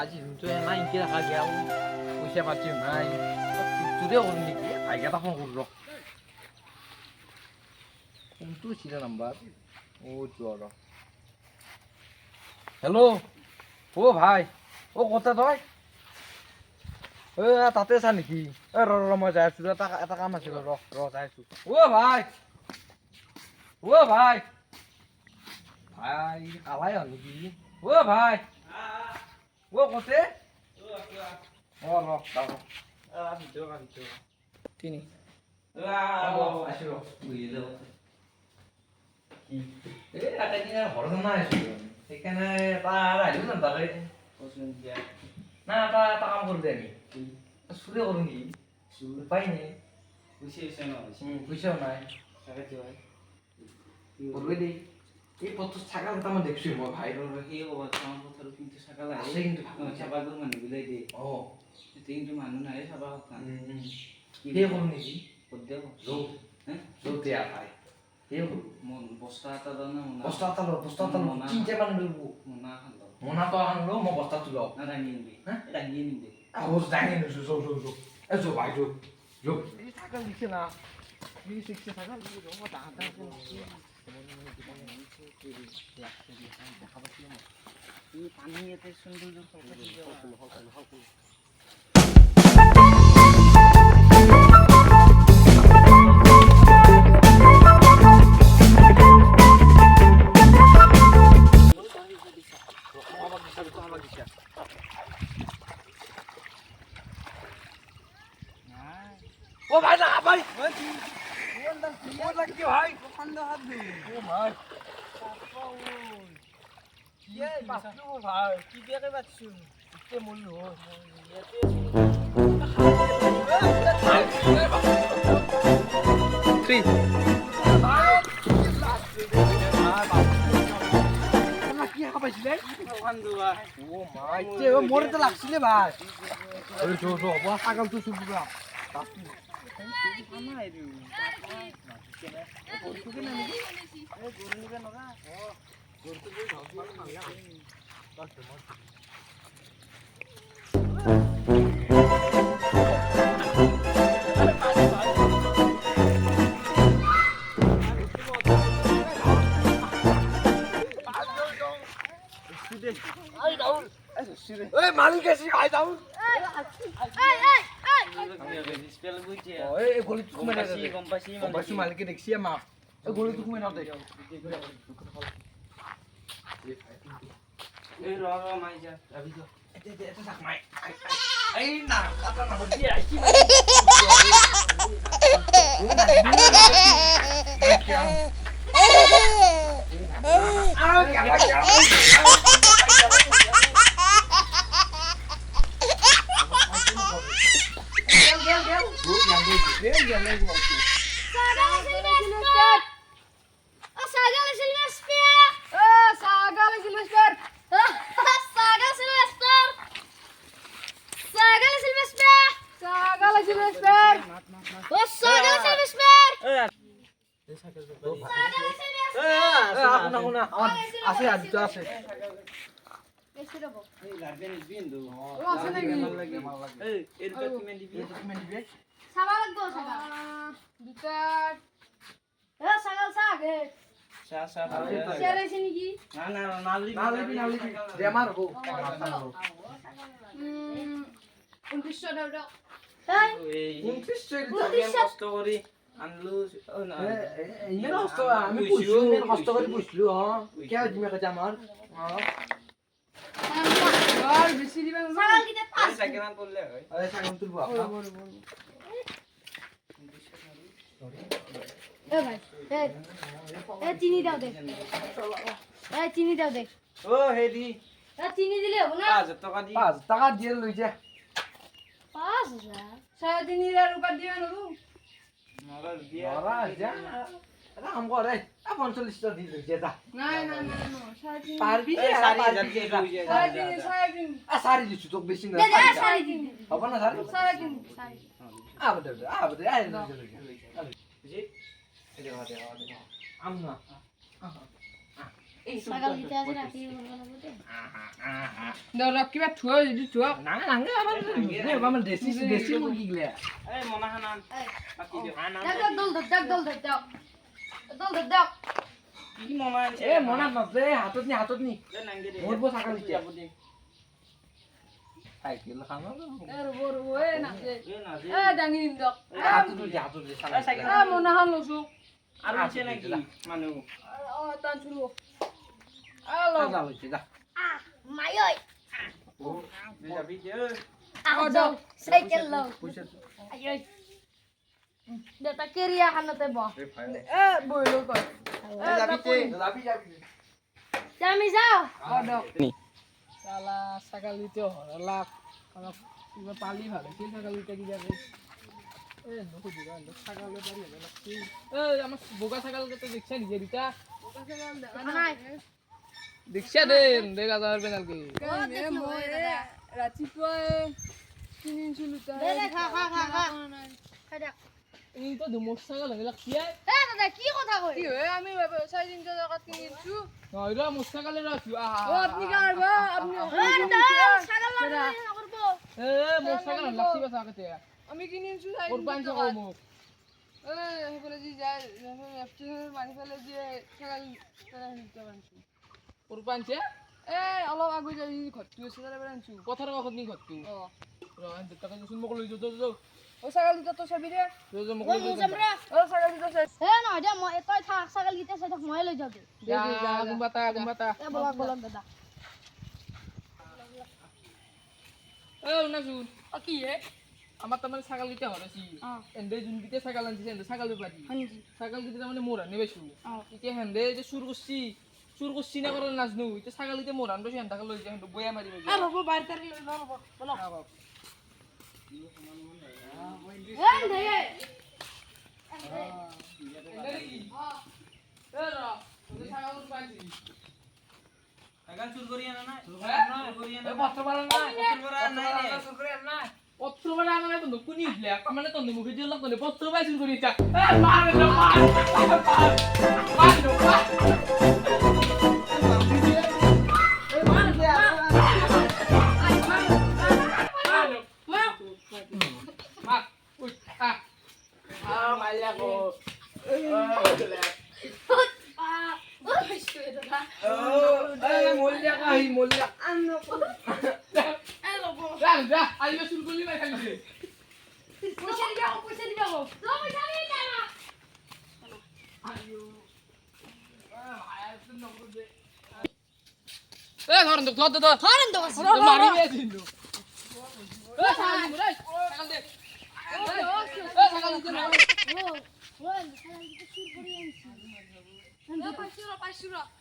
আজি যোনটো নাই ইনকি ৰাখা গেল পইচা পাতি নাই তোৰে কৰোঁ নেকি ভাইকেইটা ফোন কৰোঁ ৰ কোনটো চিধা নাম্বাৰ যোৱা ৰ হেল্ল' ভাই ক'তে তই তাতে আছা নেকি ৰ মই যাই আছোঁ এটা কাম আছিল ৰ যাই আছোঁ ভাই ভাই কালাই হ'ল নেকি ভাই ক'তে তিনি সেইকাৰণে আহিব না তাকে না এটা কাম কৰোঁ দে আমি চুৰে কৰোঁ নেকি উপায় নাই পইচাও নাই করবে দেই এই পথ ছাগল কেইটামান দেখছো মই ভাই সেই ক'ৰবাত চাওঁ পথাৰত কিন্তু ছাগল আহে আছে কিন্তু চাবাগৈ মানুহবিলাক দিয়ে কিন্তু মানুহ নাহে চাবা সেই কৰোঁ নেকি দিয়া ভাই সেই কৰোঁ বস্তা এটা দাও না বস্তা এটা ল তিনিটামান ল'ব মোনা এখন দাও মোনাটো এখন ল মই বস্তাটো লওঁ দাঙি আনিবি দাঙি আনিবি দাঙি আনিছোঁ যৌ ভাই যৌ এই ছাগল দিছে না এই শিখছে ছাগল দেখা পাচ্ছিল না এই পানি এতে সৌন্দর্য ভাই না ভাই ভাই ভাই ভাই কি দিয়ে পাচ্ছি মূল্য মোরে তো লাগছিলে ভাই ছাগলটো চুবিবা মালিক আছে খাই যাও মালিকে দেখছি মা গলিটো ঘুমাই নাও দেখ আছে আদিত্য আছে আমি কষ্ট করে বুঝলো কে দিমে কাছে আমার বেশি দিবে সাইকেল করলে হয় আরে সাইকেল তুলবো চিনি দাও দে চিনি দাও দে হেদি চিনি দিলে হবো না 5 টাকা দিয়ে লই যা 5000 3.5 টাকা দিয়ে নরু মরা যা কাম করে 45 টাকা দিয়ে লই যা না পারবি সারি দিছু তো বেশি না হবে না সারি আবদে আই বুঝি আমনা ছাগল গিতে আছে রাখি বলতে দরক কিবা থুয়া যদি থুয়া না নাঙ্গে আমার দেশি দেশি মুরগি গিলা এই মনাহান আন বাকি দিও দল দাও কি মনা আনছে এ মনা নবে হাতত নি এ নাঙ্গে দে মোর বো ছাগল দিতে সাইকেল খানো এ রব এ না এ না যে এ ডাঙি দক হাতত দি এ সাইকেল এ মনাহান লসু আর আছে নাকি মানুষ ও তান শুরু আলো যা হইছে যা মায়ই ও যাবি যে দাও সাইকেল লাও পয়সা আই দেতা কেরিয়া খানতে ব এ ভাই এ বইলো কই যাবি জামি যাও ও দক শালা ছাগল দিতে হলাক অলপ কিবা পালি ভালে কি ছাগল দিতে কি যাবে এ নকো দিবা ছাগলে পারি হবে না এ আমার বোকা ছাগল তো দেখছ নিজে দিতা বোকা ছাগল দেখা নাই দেখছ দেন দেখা যাবে পেনালকে রাতিপুৱাই কিনিছিলো দে খা খাই এই তো দুমোর ছাগল হয়ে লাগছে দাদা কি কথা কই কি হয় আমি চাই দিন জায়গা কিনিছো নইরা মোর ছাগলে রাখি আহা ও আপনি কি করব আপনি ছাগল লাগা করব এ মোর ছাগল লাগছি বাসা কাতে আমি কিনিছো চাই কোরবান কও মোক এ হেবলে জি যায় এফটি মারি ফেলে যে ছাগল তারা নিতে পারছি কোরবান চে এ অলপ আগু যাই ঘট্টু আছে তারা বানছু পথর কত নি ঘট্টু ও রহান টাকা শুন মোক লই যো ও ছাগল দিতা তো সবি রে মোক লই যো ও ছাগল দিতা হে নহয় দে মই তই থাক ছাগল গিতে চাই থাক মই লৈ যাও দে যা গুম্বাতা এ বলক দাদা এ না শুন কি হে আমার তো মানে ছাগল দিতে হরছি এন্ডে জুন দিতে ছাগল আনছি এন্ডে ছাগল পারি হানি ছাগল দিতে মানে মোরা নেবেছু ইতে হেন্ডে যে সুর করছি না করে নাজনু ইতে ছাগল দিতে মোরান বসে হেন্ডা লই যায় হেন্ডে বয়া মারি বই রব বাইরে তার লৈ রব বলো এ দে সাইকেল চুর করি আনা না চুর করি আনা পত্র বালা না চুর করা নাই রে পত্র মানে আমার তো কুনি দিলে মানে তো মুখে দিয়ে লাগ করে পত্র বাইসুন করি তা পয়সা দিবা গো পয়সা দিই না ধরেন তো মারি দিয়েছিল ছাগল দে ছাগল দে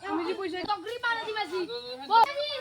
আমি যে পয়সা তগরি মারা দিবাছি পয়সা দিলে